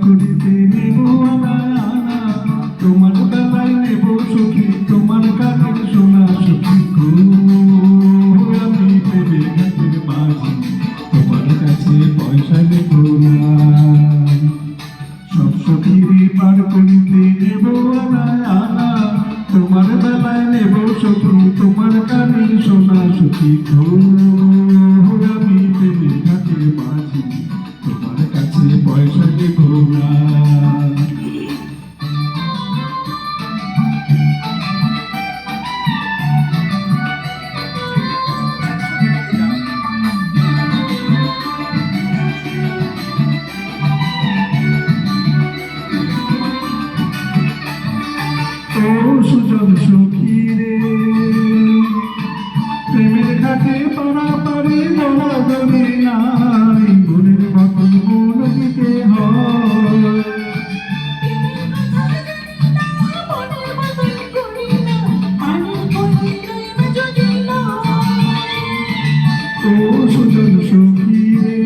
করিতে নেব আনা আনা, তোমার বেলায় নেব সখী তোমার কানের সোনা সখী গো। আমি প্রেমে ঘাটের মাঝি তোমার কাছে পয়সা নেব না, সব সখীরে পার করিতে নেব আনা আনা, তোমার বেলায় নেব সখী তোমার কানের সোনা সখী গো। আমি প্রেমে ঘাটের মাঝি তোমার কাছে পয়সা নেব না। ও সুজন সখী রে, প্রেমের ঘাটে পারাপারে দৌড়াদৌড়ি নাই, মনের মতন মন দিতে হয়। ও সুজন সখী রে,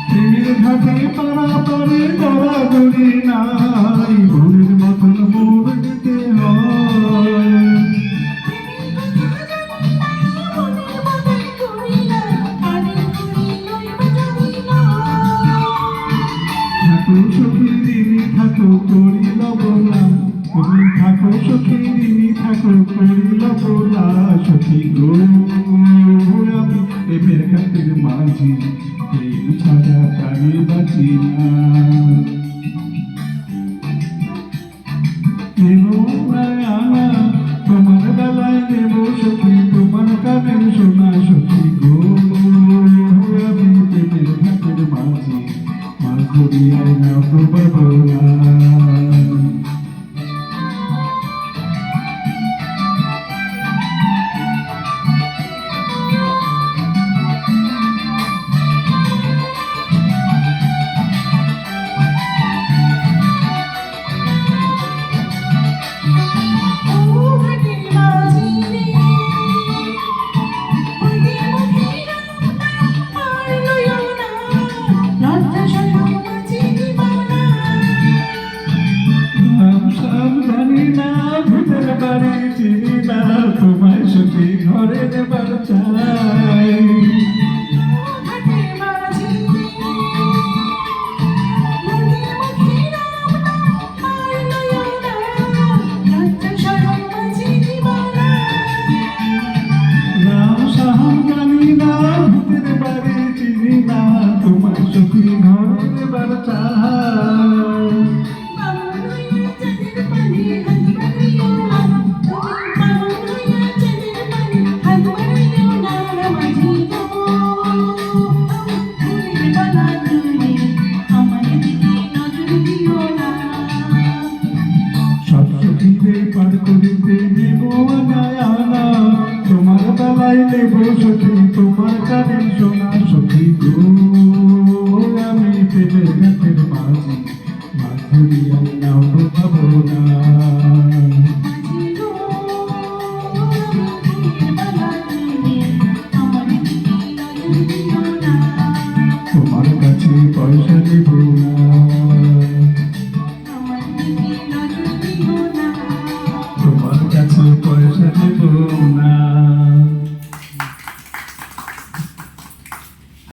প্রেমের ঘাটে পারাপারে দৌড়াদৌড়ি নাই, মনের মতন মন দিতে হয়। থাকো সখী দিনী থাকো করিল বলা, তুমি থাকো সখী দিনী থাকো করিল বলা সখী গো। আমি প্রেমের ঘাটের মাঝি প্রেম ছাড়া প্রাণে বাঁচি না, নেব আনা তোমার বেলায় নেব সখী তোমার কানের সোনা সখী গো। আমি প্রেমের ঘাটের মাঝি মাছ ধরিয়ায় না প্রবাবলা। জানি না ভূতের বাড়ি চিনি না, তোমায় সখী ঘরে নেবার চাই। রাম সাহাম জানি না ভূতের বাড়ি চিনি না, তোমায় সখী ঘরে নেবার চাই। পার করিতে নেব আনা আনা, তোমার বেলায় নেব সখী তোমার কানের সোনা।